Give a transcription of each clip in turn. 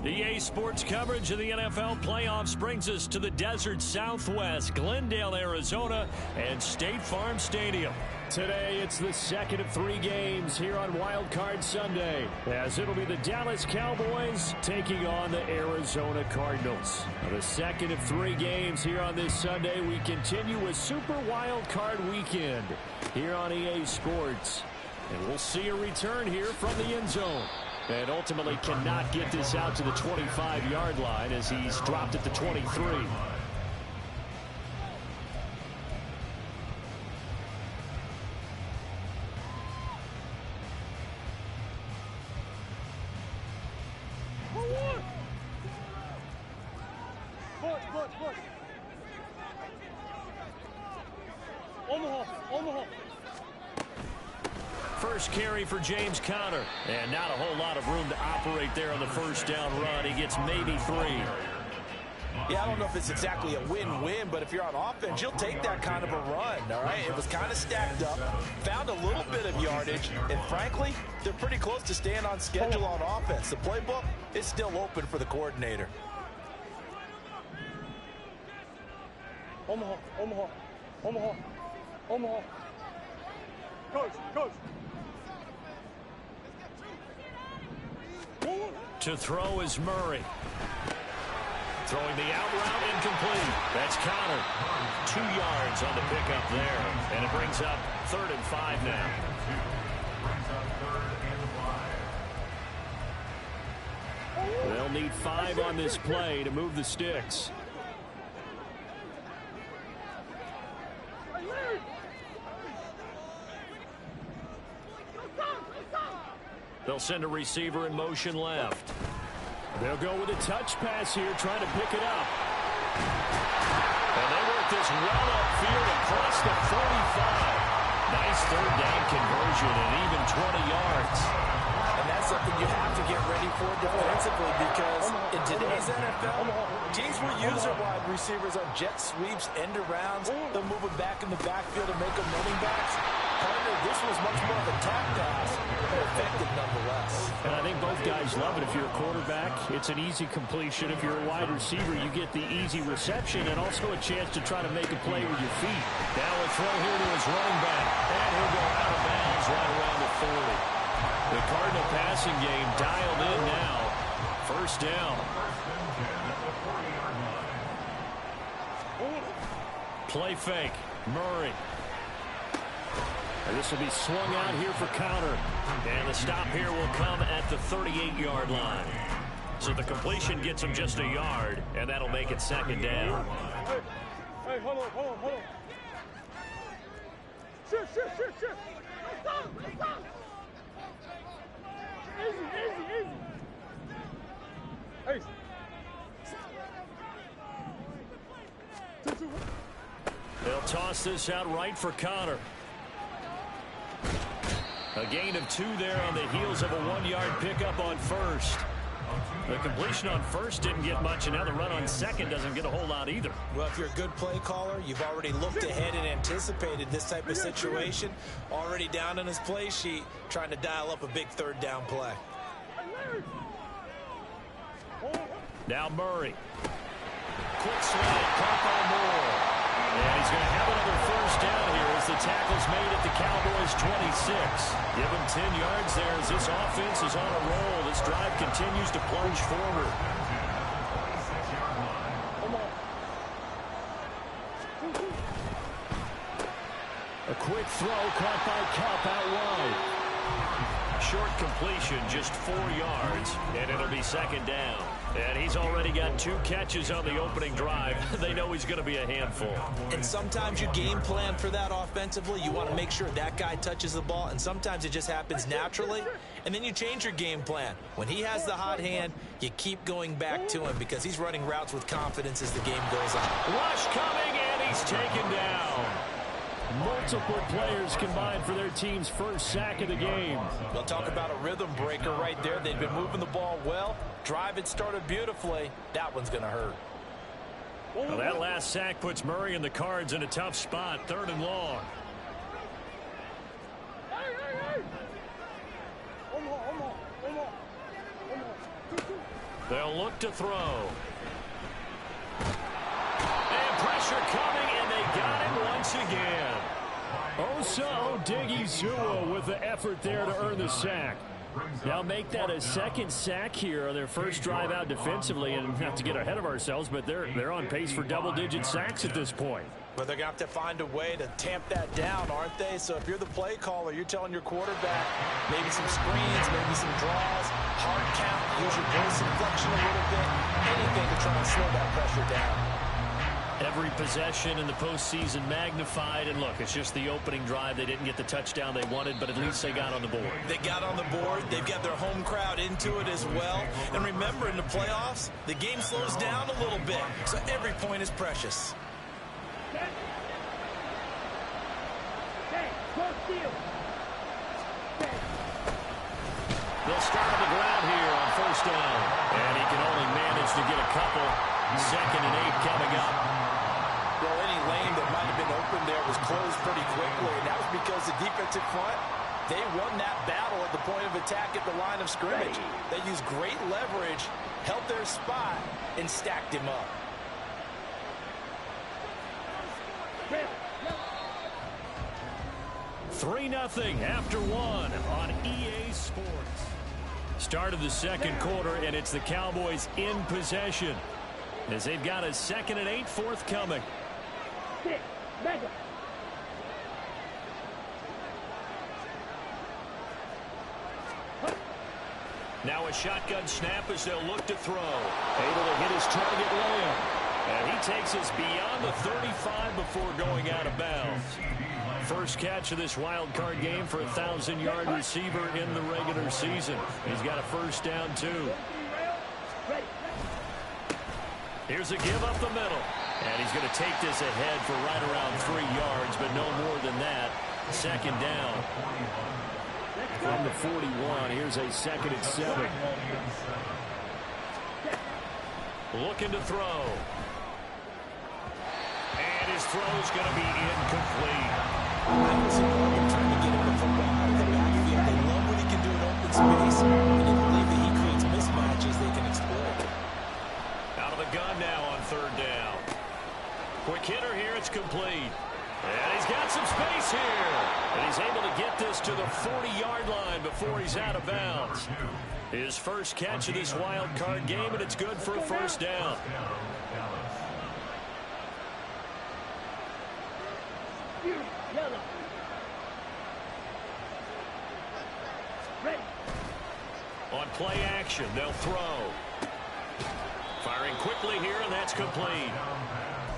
EA Sports coverage of the NFL playoffs brings us to the desert Southwest, Glendale, Arizona, and State Farm Stadium. Today, it's the second of 3 games here on Wild Card Sunday, as it'll be the Dallas Cowboys taking on the Arizona Cardinals. Now, the second of 3 games here on this Sunday, we continue with Super Wild Card Weekend here on EA Sports. And we'll see a return here from the end zone. And ultimately cannot get this out to the 25-yard line as he's dropped at the 23. First carry for James Conner, and not a whole lot of room to operate there on the first down run. He gets maybe 3. Yeah, I don't know if it's exactly a win-win, but if you're on offense, you'll take that kind of a run, all right? It was kind of stacked up, found a little bit of yardage, and frankly, they're pretty close to staying on schedule on offense. The playbook is still open for the coordinator. Omaha. Coach. To throw is Murray. Throwing the out route, incomplete. That's Conner. 2 yards on the pickup there. And it brings up 3rd and 5 now. They'll need 5 on this play to move the sticks. They'll send a receiver in motion left. They'll go with a touch pass here, trying to pick it up. And they work this well upfield across the 45. Nice 3rd down conversion and even 20 yards. And that's something you have to get ready for defensively because in today's NFL, teams will use their wide receivers on jet sweeps, end arounds. They'll move them back in the backfield and make them running backs. However, this was much more of a tap pass, but effective nonetheless. And I think both guys love it. If you're a quarterback, it's an easy completion. If you're a wide receiver, you get the easy reception and also a chance to try to make a play with your feet. Now a throw here to his running back. And he'll go out of bounds right around the 40. The Cardinal passing game dialed in now. First down. Play fake. Murray. And this will be swung out here for Conner. And the stop here will come at the 38-yard line. So the completion gets him just a yard, and that'll make it 2nd down. Hey, hold on. Shit. Let's go. Easy. Hey. 2-2. They'll toss this out right for Conner. A gain of 2 there on the heels of a 1-yard pickup on first. The completion on first didn't get much, and now the run on second doesn't get a whole lot either. Well, if you're a good play caller, you've already looked ahead and anticipated this type of situation. Already down on his play sheet, trying to dial up a big 3rd down play. Now Murray. Quick slide, caught by Moore. And he's going to have another first down here as the tackle's made at the Cowboys' 26. Give him 10 yards there as this offense is on a roll. This drive continues to plunge forward. A quick throw caught by Cup out wide. Short completion, just 4 yards, and it'll be 2nd down. And he's already got 2 catches on the opening drive. They know he's going to be a handful. And sometimes you game plan for that offensively. You want to make sure that guy touches the ball, and sometimes it just happens naturally. And then you change your game plan. When he has the hot hand, you keep going back to him because he's running routes with confidence as the game goes on. Rush coming, and he's taken down. Multiple players combined for their team's first sack of the game. We'll talk about a rhythm breaker right there. They've been moving the ball well. Drive had started beautifully. That one's going to hurt. Well, that last sack puts Murray and the Cards in a tough spot. 3rd and long. They'll look to throw. And pressure coming, and they got him once again. Osa Odighizuwa with the effort there to earn the sack. Now make that a second sack here on their first drive out defensively, and not to get ahead of ourselves, but they're on pace for double-digit sacks at this point. But they're going to have to find a way to tamp that down, aren't they? So if you're the play caller, you're telling your quarterback maybe some screens, maybe some draws, hard count, use your voice inflection a little bit, anything to try and slow that pressure down. Every possession in the postseason magnified, and look, it's just the opening drive. They didn't get the touchdown they wanted, but at least they got on the board. They got on the board. They've got their home crowd into it as well. And remember, in the playoffs, the game slows down a little bit, so every point is precious. They'll start on the ground here on 1st down, and he can only manage to get a couple. 2nd and 8 coming up. Well, any lane that might have been open there was closed pretty quickly, and that was because the defensive front, they won that battle at the point of attack at the line of scrimmage. They used great leverage, held their spot, and stacked him up. Three 3-0 after 1 on EA Sports. Start of the second quarter, and it's the Cowboys in possession as they've got a 2nd and 8 forthcoming. Now a shotgun snap as they'll look to throw. Able to hit his target layup. And he takes us beyond the 35 before going out of bounds. First catch of this wild card game for a 1,000-yard receiver in the regular season. He's got a 1st down, too. Here's a give up the middle. And he's going to take this ahead for right around 3 yards, but no more than that. 2nd down. From the 41, here's a 2nd and 7. Looking to throw. And his throw's going to be incomplete. I was trying to get him the football out of the backfield. They love what he can do in open space, and they believe that he creates mismatches they can exploit. Out of the gun now on 3rd down. Quick hitter here, it's complete. And he's got some space here. And he's able to get this to the 40-yard line before he's out of bounds. His first catch of this wild card game, and it's good for a 1st down. On play action, they'll throw. Firing quickly here, and that's complete.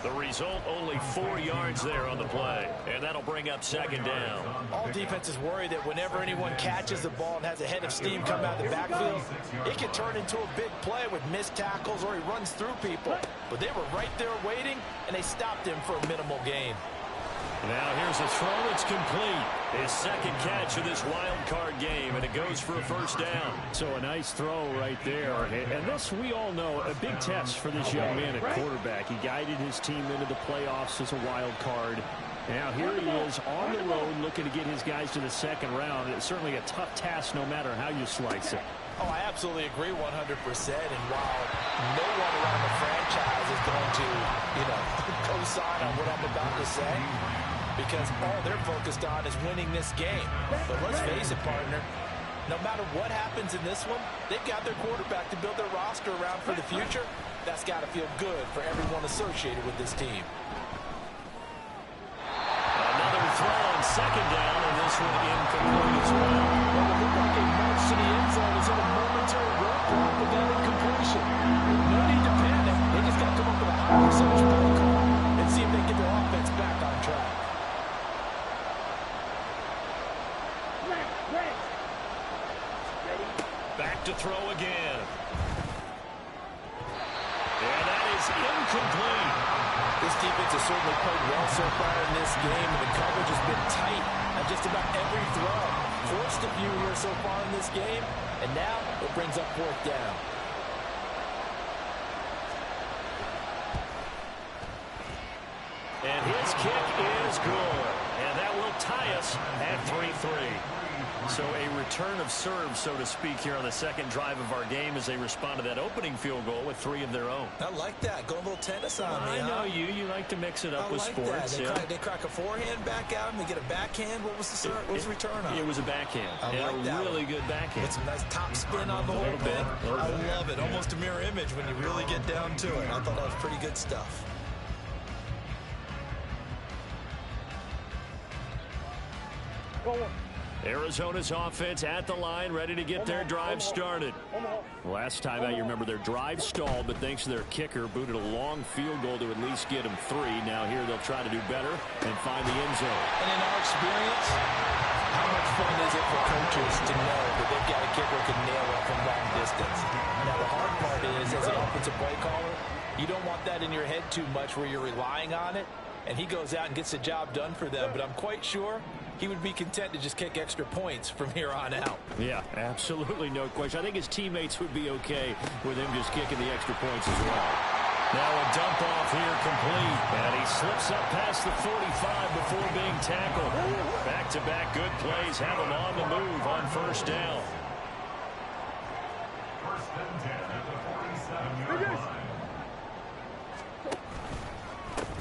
The result, only 4 yards there on the play. And that'll bring up 2nd down. All defenses worry that whenever anyone catches the ball and has a head of steam come out of the backfield, it can turn into a big play with missed tackles or he runs through people. But they were right there waiting, and they stopped him for a minimal gain. Now here's a throw that's complete. His 2nd catch of this wild card game, and it goes for a 1st down. So a nice throw right there. And this, we all know, a big test for this young man at quarterback. He guided his team into the playoffs as a wild card. Now here he is on the road looking to get his guys to the 2nd round. It's certainly a tough task no matter how you slice it. Oh, I absolutely agree 100%. And while no one around the franchise is going to, co-sign on what I'm about to say, because all they're focused on is winning this game. But let's face it, partner, no matter what happens in this one, they've got their quarterback to build their roster around for the future. That's got to feel good for everyone associated with this team. Another throw on 2nd down, and this one incomplete as well. Well, it looked like a march to the end zone is in a momentary roadblock with that incompletion. No need to panic. They just got to come up with a high percentage play call and see if they get their offense back on track. Back to throw again. And that is is incomplete. This defense has certainly played well so far in this game, and the coverage has been tight on just about every throw. Forced a few here so far in this game, and now it brings up fourth down. And his kick is good. And that will tie us at 3-3. So a return of serve, so to speak, here on the second drive of our game as they respond to that opening field goal with 3 of their own. I like that. Go a little tennis on me, I know you. You like to mix it up with sports. They crack a forehand back out, and they get a backhand. What was the return on? It was a backhand. I like that really one. good backhand. With some nice top spin on the whole bit. I love it. Almost a mirror image when you really get down to it. I thought that was pretty good stuff. Arizona's offense at the line, ready to get their drive started. Last time out, you remember their drive stalled, but thanks to their kicker, booted a long field goal to at least get them 3. Now here they'll try to do better and find the end zone. And in our experience, how much fun is it for coaches to know that they've got a kicker who can nail it from long distance? Now the hard part is, as an offensive play caller, you don't want that in your head too much where you're relying on it, and he goes out and gets the job done for them. But I'm quite sure he would be content to just kick extra points from here on out. Yeah, absolutely no question. I think his teammates would be okay with him just kicking the extra points as well. Now a dump off here complete. And he slips up past the 45 before being tackled. Back-to-back good plays have him on the move on first down. First and 10 at the 47-yard line.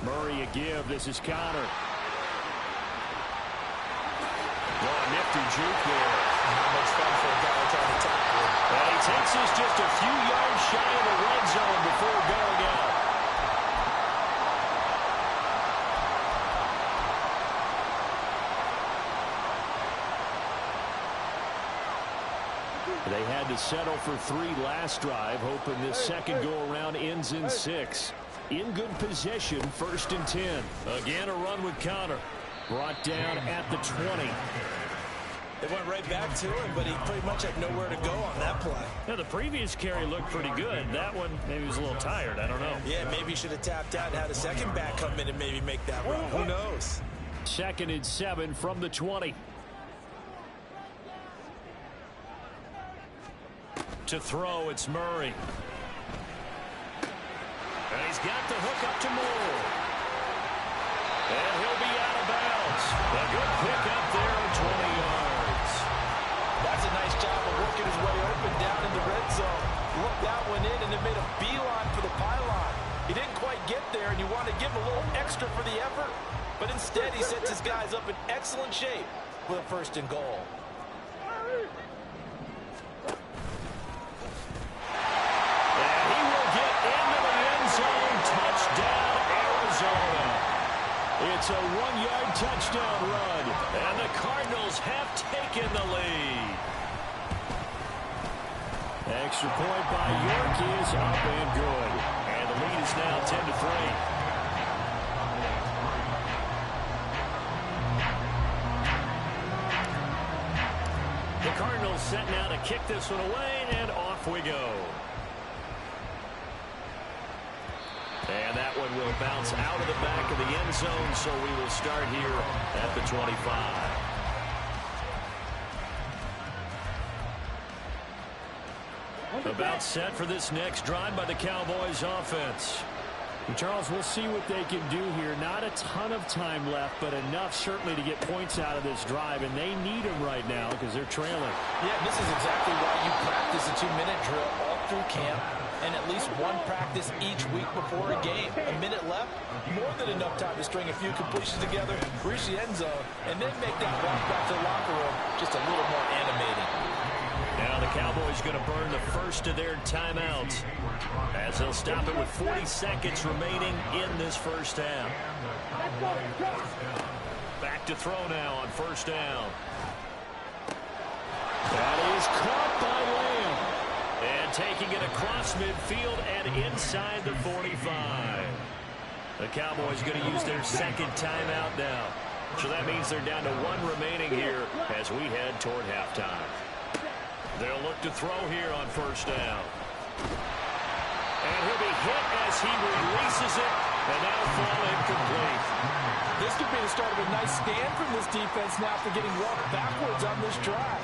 Murray a give. This is Connor. Oh, nifty juke there. Not much fun for a guy trying to tackle him. And he takes us just a few yards shy of the red zone before going out. They had to settle for 3 last drive, hoping this second go-around ends in 6. In good possession, first and 10. Again, a run with Connor. Brought down at the 20. They went right back to him, but he pretty much had nowhere to go on that play. Now, the previous carry looked pretty good. That one, maybe he was a little tired. I don't know. Yeah, maybe he should have tapped out and had a second back come in and maybe make that run. Who knows? Second and 7 from the 20. To throw, it's Murray. And he's got the hook up to Moore. And he'll be out of bounds. A good pick up there at 20 yards. That's a nice job of working his way open down in the red zone. Looked that one in and it made a beeline for the pylon. He didn't quite get there, and you want to give him a little extra for the effort. But instead, he sets his guys up in excellent shape with a first and goal. It's a 1-yard touchdown run, and the Cardinals have taken the lead. Extra point by York is up and good, and the lead is now 10-3. The Cardinals set now to kick this one away, and off we go. And that one will bounce out of the back of the end zone, so we will start here at the 25. About set for this next drive by the Cowboys offense. And Charles, we'll see what they can do here. Not a ton of time left, but enough certainly to get points out of this drive, and they need them right now because they're trailing. Yeah, this is exactly why you practice a 2-minute drill all through camp, and at least one practice each week before a game. A minute left, more than enough time to string a few completions together, reach the end zone, and then make that walk back to the locker room just a little more animating. Now the Cowboys going to burn the first of their timeouts as they'll stop it with 40 seconds remaining in this first half. Back to throw now on first down. That is caught by Lamb. And taking it across midfield and inside the 45. The Cowboys going to use their second timeout now. So that means they're down to 1 remaining here as we head toward halftime. They'll look to throw here on first down. And he'll be hit as he releases it, and that'll fall incomplete. This could be the start of a nice stand from this defense now after getting walked backwards on this drive.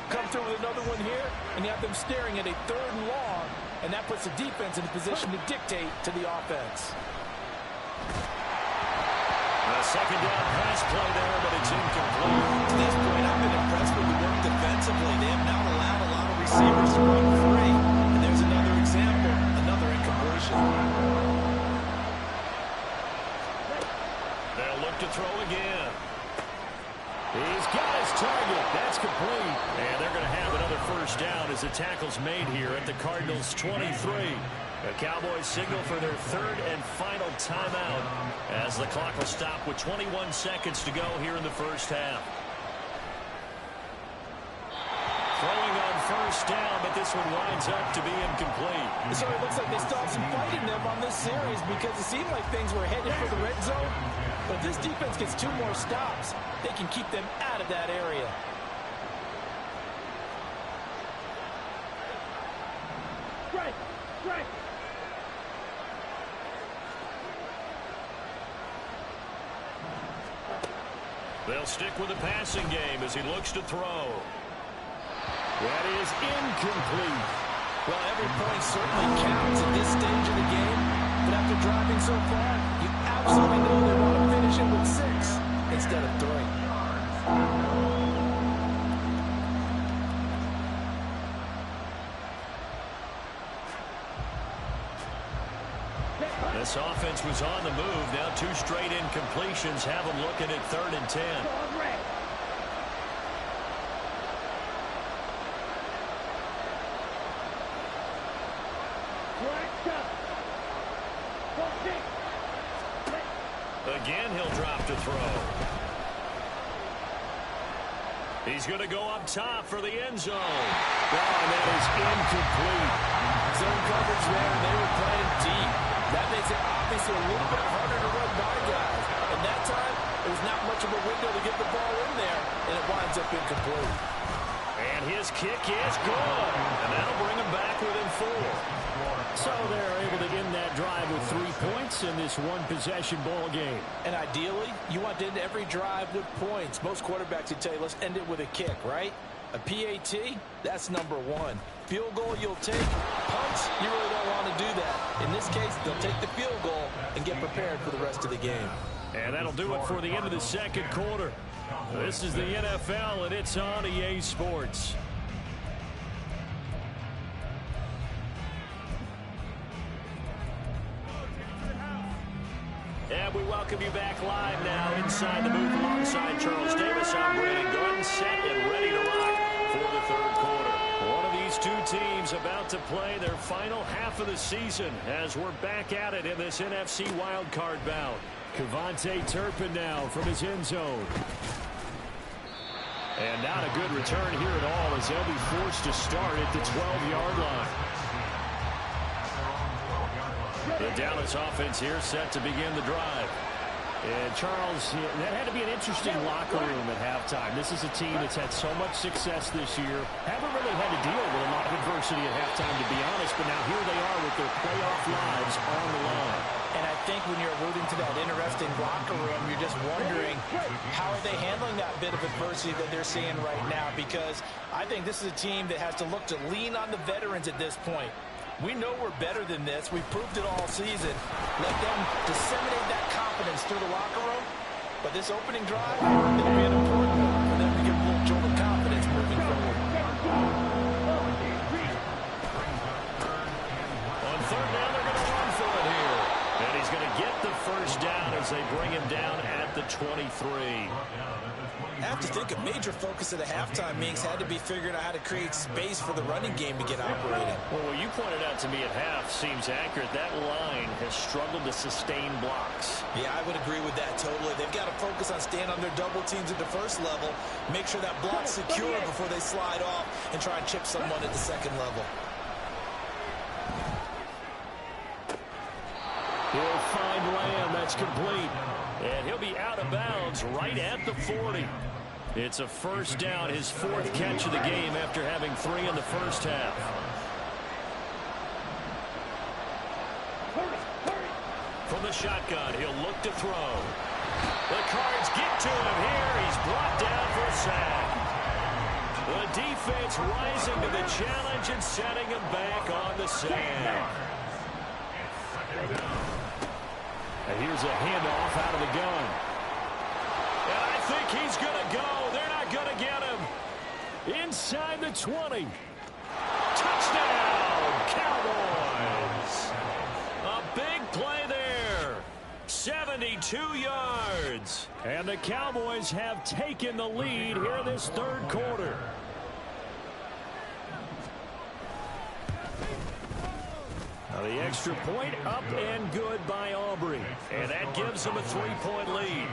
Come through with another one here, and you have them staring at a 3rd and long, and that puts the defense in a position to dictate to the offense. A second down pass play there, but it's incomplete. To this point, I've been impressed with the work defensively. They have not allowed a lot of receivers to run free. And there's another example, another incompletion. They'll look to throw again. He's got his target. That's complete. And they're going to have another first down as the tackle's made here at the Cardinals' 23. The Cowboys signal for their 3rd and final timeout as the clock will stop with 21 seconds to go here in the first half. Throwing on first down, but this one winds up to be incomplete. So it looks like they still have some fight in them on this series because it seemed like things were headed for the red zone. But if this defense gets 2 more stops, they can keep them out of that area. Strike! Strike! They'll stick with the passing game as he looks to throw. That is incomplete. Well, every point certainly counts at this stage of the game. But after driving so far, you absolutely know they want to finish it with 6 instead of 3. This offense was on the move. Now 2 straight incompletions have them looking at 3rd and 10. Again, he'll drop to throw. He's going to go up top for the end zone. Oh, and that is incomplete. Zone coverage there, and they were playing deep. That makes it obviously a little bit harder to run by guys. And that time, there's not much of a window to get the ball in there, and it winds up incomplete. And his kick is good. And that'll bring him back within 4. So they're able to end that drive with 3 points in this one-possession ball game. And ideally, you want to end every drive with points. Most quarterbacks would tell you, let's end it with a kick, right? A PAT, that's number 1. Field goal you'll take. Punts, you really don't want to do that. In this case, they'll take the field goal and get prepared for the rest of the game. And that'll do it for the end of the second quarter. This is the NFL, and it's on EA Sports. And we welcome you back live now inside the booth alongside Charles Davis. I'm Brandon Gordon, set and ready to rock for the 3rd quarter. One of these 2 teams about to play their final half of the season as we're back at it in this NFC wildcard bout. Kevontae Turpin now from his end zone. And not a good return here at all as they'll be forced to start at the 12-yard line. The Dallas offense here set to begin the drive. And Charles, that had to be an interesting locker room at halftime. This is a team that's had so much success this year. Haven't really had to deal with a lot of adversity at halftime, to be honest. But now here they are with their playoff lives on the line. And I think when you're alluding to that interesting locker room, you're just wondering how are they handling that bit of adversity that they're seeing right now. Because I think this is a team that has to look to lean on the veterans at this point. We know we're better than this. We proved it all season. Let them disseminate that confidence through the locker room. But this opening drive, it'll be an important one for them to get a little jolt of confidence moving forward. On 3rd down, they're going to run for it here. And he's going to get the first down as they bring him down at the 23. I have to think a major focus of the halftime meetings had to be figuring out how to create space for the running game to get operating. Well, what you pointed out to me at half seems accurate. That line has struggled to sustain blocks. Yeah, I would agree with that totally. They've got to focus on staying on their double teams at the first level, make sure that block's secure before they slide off and try and chip someone at the second level. He'll find Lamb. That's complete. And he'll be out of bounds right at the 40. It's a first down, his 4th catch of the game after having 3 in the first half. from the shotgun. He'll look to throw. The Cards get to him here. He's brought down for a sack. The defense rising to the challenge and setting him back on the sack. And here's a handoff out of the gun. And I think he's going to go. They're not going to get him. Inside the 20. Touchdown, Cowboys. A big play there. 72 yards. And the Cowboys have taken the lead here in this third quarter. Now the extra point up and good by Aubrey. And that gives them a 3-point lead.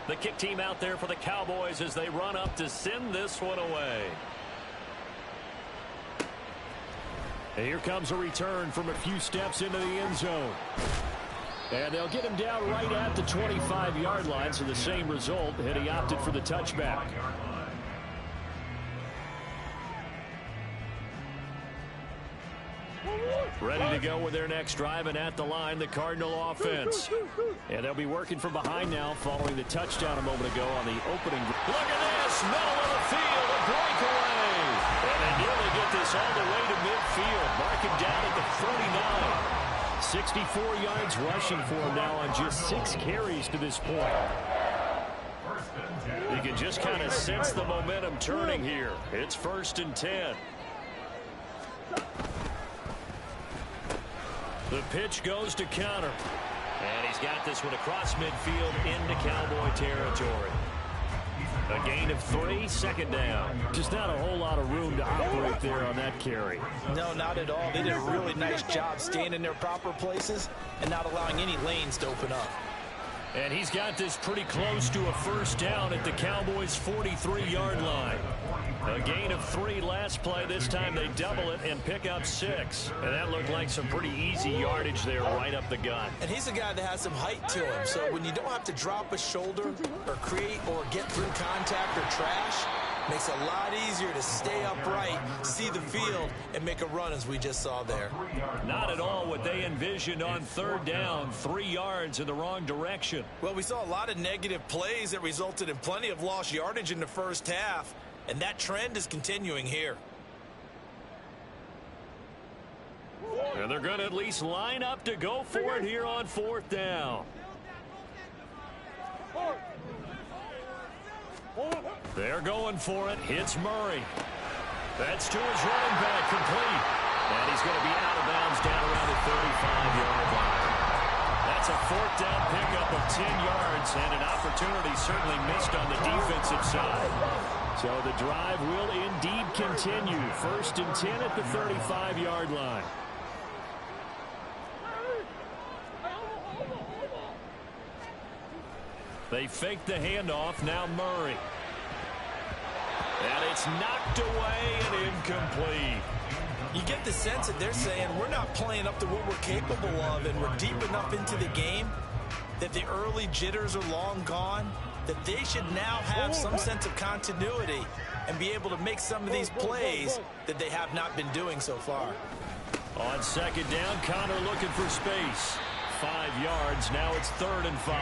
The kick team out there for the Cowboys as they run up to send this one away. And here comes a return from a few steps into the end zone. And they'll get him down right at the 25-yard line, so the same result, and he opted for the touchback. Ready to go with their next drive, and at the line, the Cardinal offense. And they'll be working from behind now following the touchdown a moment ago on the opening. Look at this, middle of the field, a breakaway. And they nearly get this all the way to midfield. Mark him down at the 49. 64 yards rushing for him now on just 6 carries to this point. You can just kind of sense the momentum turning here. It's 1st and 10. The pitch goes to counter. And he's got this one across midfield into Cowboy territory. A gain of 3, 2nd down. Just not a whole lot of room to operate there on that carry. No, not at all. They did a really nice job staying in their proper places and not allowing any lanes to open up. And he's got this pretty close to a 1st down at the Cowboys' 43-yard line. A gain of 3 last play. This time they double it and pick up 6. And that looked like some pretty easy yardage there right up the gut. And he's a guy that has some height to him. So when you don't have to drop a shoulder or create or get through contact or trash, makes it a lot easier to stay upright, see the field, and make a run as we just saw there. Not at all what they envisioned on 3rd down. 3 yards in the wrong direction. Well, we saw a lot of negative plays that resulted in plenty of lost yardage in the first half. And that trend is continuing here. And they're going to at least line up to go for it here on 4th down. They're going for it. Hits Murray. That's to his running back, complete. And he's going to be out of bounds down around the 35-yard line. That's a 4th down pickup of 10 yards and an opportunity certainly missed on the defensive side. So the drive will indeed continue. 1st and 10 at the 35-yard line. They fake the handoff. Now Murray. And it's knocked away and incomplete. You get the sense that they're saying we're not playing up to what we're capable of, and we're deep enough into the game that the early jitters are long gone, that they should now have some sense of continuity and be able to make some of these plays that they have not been doing so far. On 2nd down, Connor looking for space. 5 yards. Now it's 3rd and 5.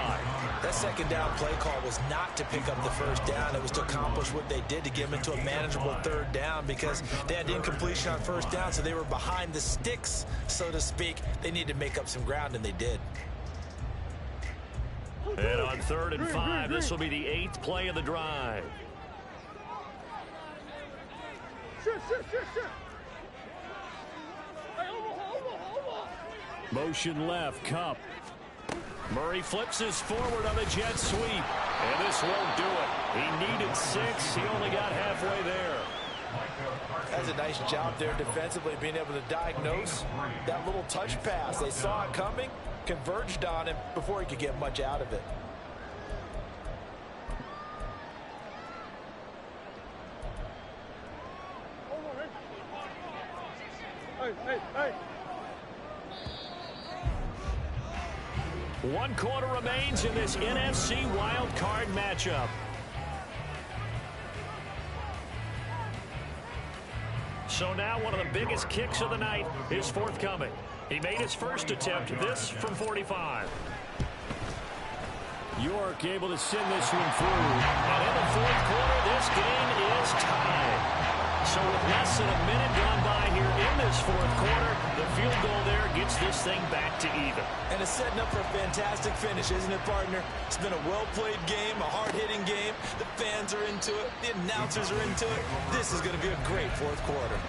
That 2nd down play call was not to pick up the 1st down. It was to accomplish what they did to get them into a manageable 3rd down because they had incompletion on 1st down, so they were behind the sticks, so to speak. They needed to make up some ground, and they did. And on 3rd and 5, this will be the 8th play of the drive. Motion left, Cup. Murray flips his forward on the jet sweep. And this won't do it. He needed 6. He only got halfway there. That's a nice job there defensively, being able to diagnose that little touch pass. They saw it coming, converged on him before he could get much out of it. Hey. 1 quarter remains in this NFC wild card matchup. So now one of the biggest kicks of the night is forthcoming. He made his first attempt, this from 45. York able to send this one through. And in the fourth quarter, this game is tied. So with less than a minute gone by here in this fourth quarter, the field goal there gets this thing back to even. And it's setting up for a fantastic finish, isn't it, partner? It's been a well-played game, a hard-hitting game. The fans are into it. The announcers are into it. This is going to be a great fourth quarter.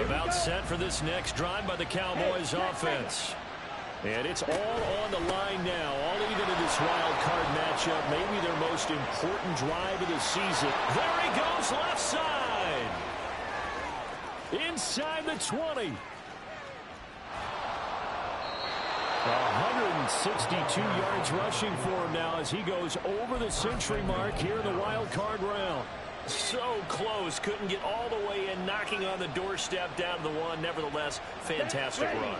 About set for this next drive by the Cowboys offense. And it's all on the line now, all even in this wild card matchup, maybe their most important drive of the season. There he goes, left side. Inside the 20. 162 yards rushing for him now as he goes over the century mark here in the wild card round. So close, couldn't get all the way in, knocking on the doorstep down to the one. Nevertheless, fantastic run.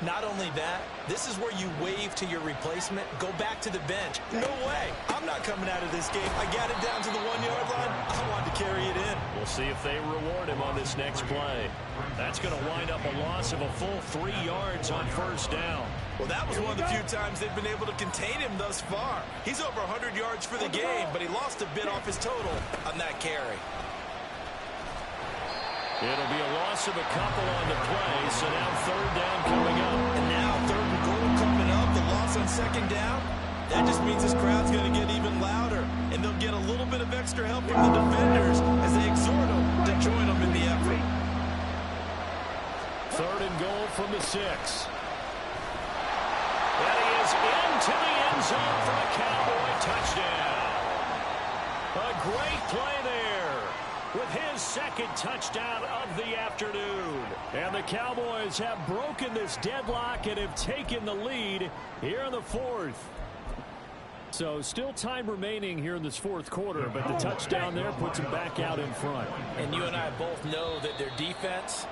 Not only that, this is where you wave to your replacement, go back to the bench. No way. I'm not coming out of this game. I got it down to the 1-yard line. I wanted to carry it in. We'll see if they reward him on this next play. That's going to wind up a loss of a full 3 yards on first down. Well, that was one of the few times they've been able to contain him thus far. He's over 100 yards for the game, but he lost a bit off his total on that carry. It'll be a loss of a couple on the play, so now third down coming up. And now third and goal coming up, the loss on second down. That just means this crowd's going to get even louder, and they'll get a little bit of extra help from the defenders as they exhort them to join them in the effort. Third and goal from the 6. And he is into the end zone for a Cowboy touchdown. A great play there with his second touchdown of the afternoon. And the Cowboys have broken this deadlock and have taken the lead here in the fourth. So still time remaining here in this fourth quarter, but the touchdown there puts them back out in front. And you and I both know that their defense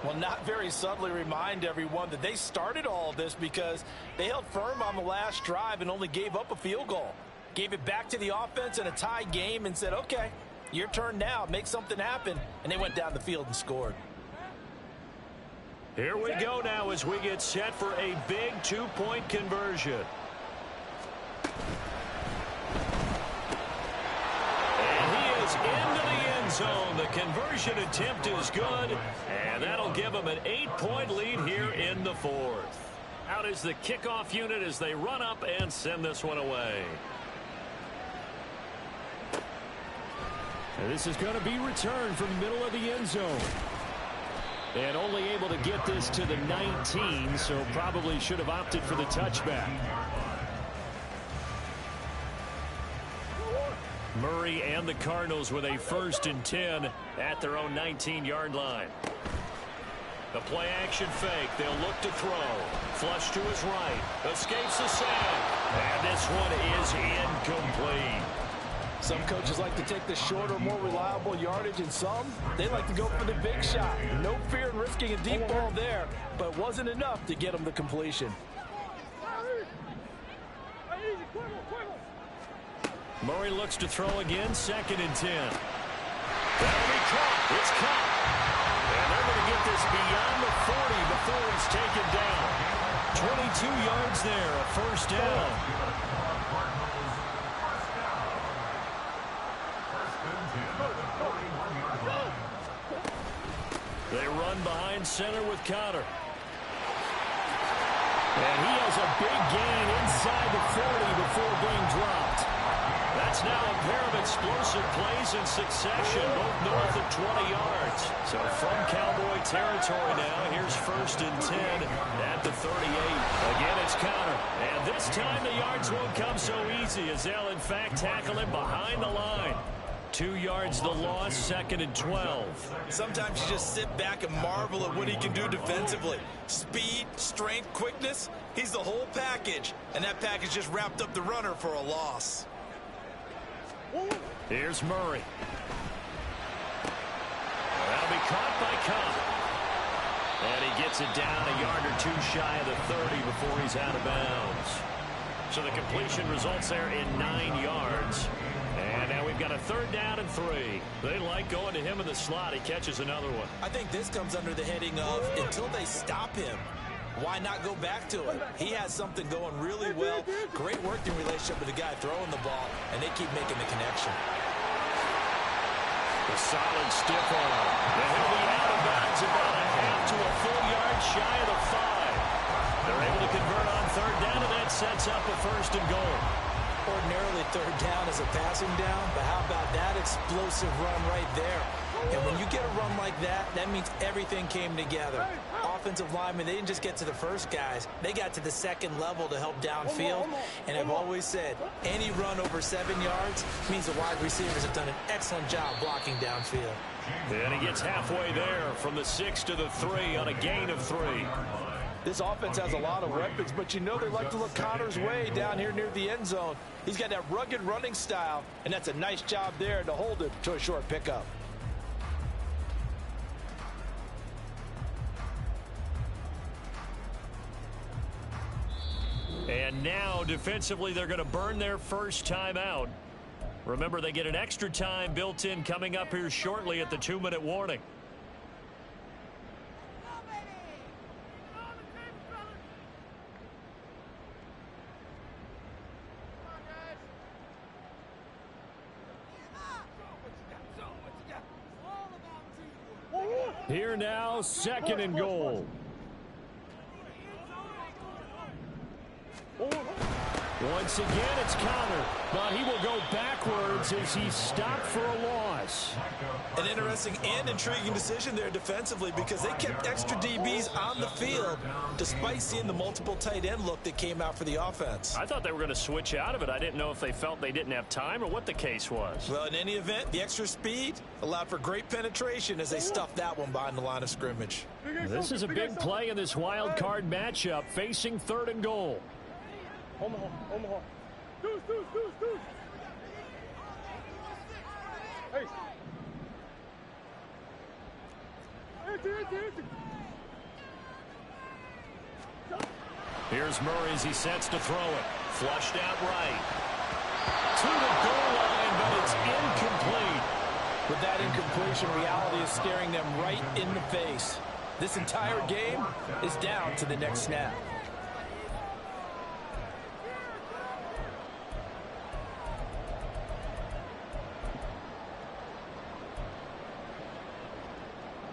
will not very subtly remind everyone that they started all of this because they held firm on the last drive and only gave up a field goal. Gave it back to the offense in a tie game and said, okay, your turn now, make something happen. And they went down the field and scored. Here we go now as we get set for a big two-point conversion. And he is into the end zone. The conversion attempt is good, and that'll give them an 8-point lead here in the fourth. Out is the kickoff unit as they run up and send this one away. And this is going to be returned from the middle of the end zone. And only able to get this to the 19, so probably should have opted for the touchback. Murray and the Cardinals with a 1st and 10 at their own 19-yard line. The play action fake. They'll look to throw. Flush to his right. Escapes the sack. And this one is incomplete. Some coaches like to take the shorter, more reliable yardage, and some, they like to go for the big shot. No fear in risking a deep ball there, but it wasn't enough to get them the completion. Murray looks to throw again, 2nd and 10. That'll be caught. It's caught. And they're going to get this beyond the 40 before he's taken down. 22 yards there, a 1st down. They run behind center with Cotter. And he has a big gain inside the 40 before being dropped. That's now a pair of explosive plays in succession, both north of 20 yards. So from Cowboy territory now, here's 1st and 10 at the 38. Again, it's Cotter. And this time the yards won't come so easy as they'll, in fact, tackle him behind the line. 2 yards the loss, 2nd and 12. Sometimes you just sit back and marvel at what he can do defensively. Speed, strength, quickness, he's the whole package. And that package just wrapped up the runner for a loss. Here's Murray. That'll be caught by Cobb. And he gets it down a yard or two shy of the 30 before he's out of bounds. So the completion results there in 9 yards. And now we've got a 3rd down and 3. They like going to him in the slot. He catches another one. I think this comes under the heading of until they stop him, why not go back to it? He has something going really well. Great working relationship with the guy throwing the ball, and they keep making the connection. A solid stiff arm. And he'll be out of bounds about a half to a full yard shy of the 5. They're able to convert on 3rd down, and that sets up a 1st and goal. Ordinarily, 3rd down is a passing down, but how about that explosive run right there? And when you get a run like that, that means everything came together. Offensive linemen, they didn't just get to the first guys. They got to the 2nd level to help downfield. And I've always said, any run over 7 yards means the wide receivers have done an excellent job blocking downfield. And he gets halfway there from the 6 to the 3 on a gain of 3. This offense has a lot of weapons, but you know they like to look Connor's way down here near the end zone. He's got that rugged running style, and that's a nice job there to hold it to a short pickup. And now, defensively, they're going to burn their first time out. Remember, they get an extra time built in coming up here shortly at the 2-minute warning. Here now, 2nd and goal. Once again, it's Connor, but he will go backwards as he's stopped for a loss. An interesting and intriguing decision there defensively because they kept extra DBs on the field despite seeing the multiple tight end look that came out for the offense. I thought they were going to switch out of it. I didn't know if they felt they didn't have time or what the case was. Well, in any event, the extra speed allowed for great penetration as they stuffed that one behind the line of scrimmage. This is a big play in this wild card matchup facing 3rd and goal. Omaha. Deuce. Hey. Here's Murray as he sets to throw it. Flushed out right. To the goal line, but it's incomplete. With that incompletion, reality is staring them right in the face. This entire game is down to the next snap.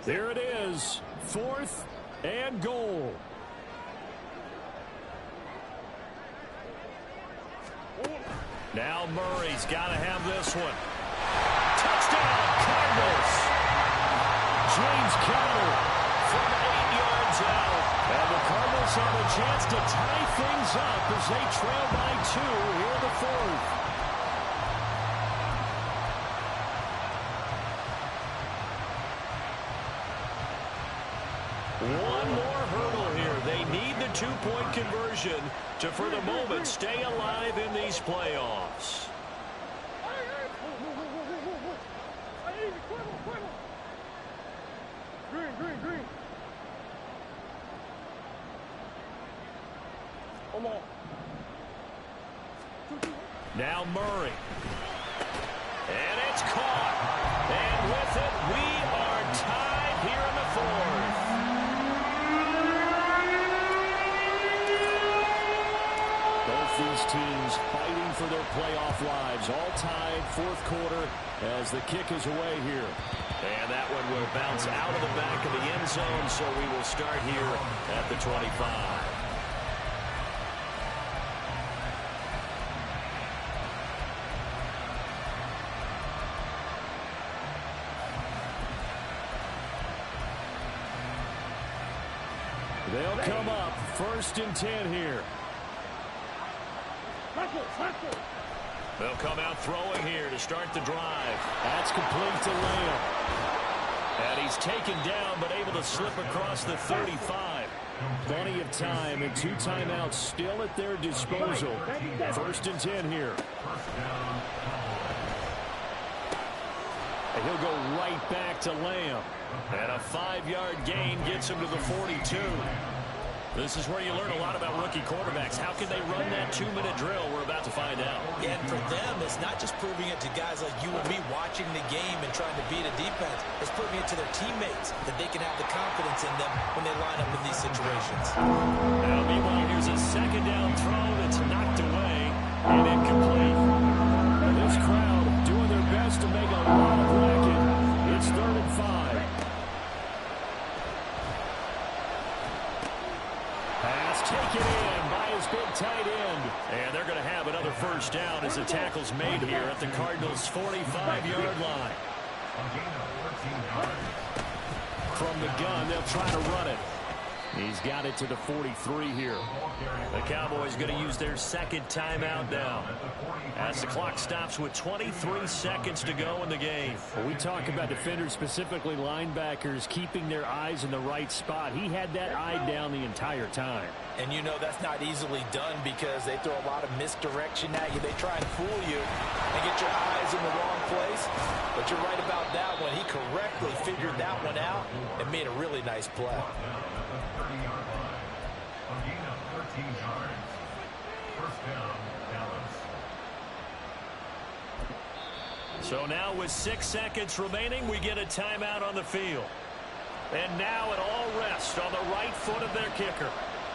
There it is, 4th and goal. Now Murray's got to have this one. Touchdown, Cardinals. James Conner from 8 yards out. And the Cardinals have a chance to tie things up as they trail by 2 here in the 4th. One more hurdle here. They need the 2-point conversion to, for the moment, stay alive in these playoffs. Green. Now Murray. And it's caught. And with it, we are tied here in the 4th. Both these teams fighting for their playoff lives. All tied, 4th quarter as the kick is away here. And that one will bounce out of the back of the end zone, so we will start here at the 25. They'll come up 1st and 10 here. They'll come out throwing here to start the drive. That's complete to Lamb. And he's taken down but able to slip across the 35. Plenty of time and 2 timeouts still at their disposal. 1st and 10 here. And he'll go right back to Lamb. And a 5-yard gain gets him to the 42. This is where you learn a lot about rookie quarterbacks. How can they run that 2-minute drill? We're about to find out. And for them, it's not just proving it to guys like you and me watching the game and trying to beat a defense. It's proving it to their teammates that they can have the confidence in them when they line up in these situations. Now, meanwhile, here's a second down throw that's knocked away and incomplete. And this crowd doing their best to make a lot of racket. It's 3rd and 5. Pass taken in by his big tight end. And they're going to have another first down as the tackle's made here at the Cardinals' 45-yard line. From the gun, they'll try to run it. He's got it to the 43 here. The Cowboys going to use their second timeout now as the clock stops with 23 seconds to go in the game. Well, we talk about defenders, specifically linebackers, keeping their eyes in the right spot. He had that eye down the entire time. And you know that's not easily done because they throw a lot of misdirection at you. They try and fool you and get your eyes in the wrong place. But you're right about that one. He correctly figured that one out and made a really nice play. So now with 6 seconds remaining, we get a timeout on the field. And now it all rests on the right foot of their kicker.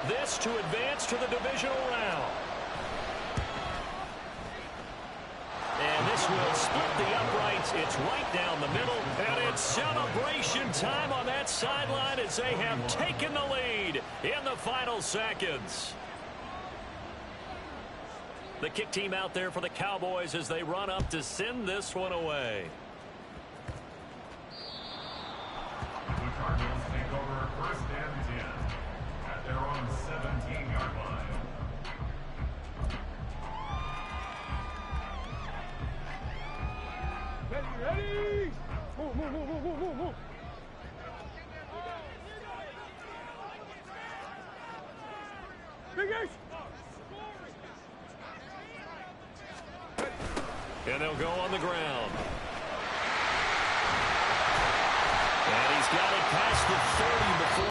This to advance to the divisional round. And this will split the uprights. It's right down the middle. And it's celebration time on that sideline as they have taken the lead in the final seconds. The kick team out there for the Cowboys as they run up to send this one away. The Cardinals take over 1st and 10 at their own 17-yard line. Ready? Move, move, move, move, move, move. Big Ace. And they'll go on the ground. And he's got it past the 30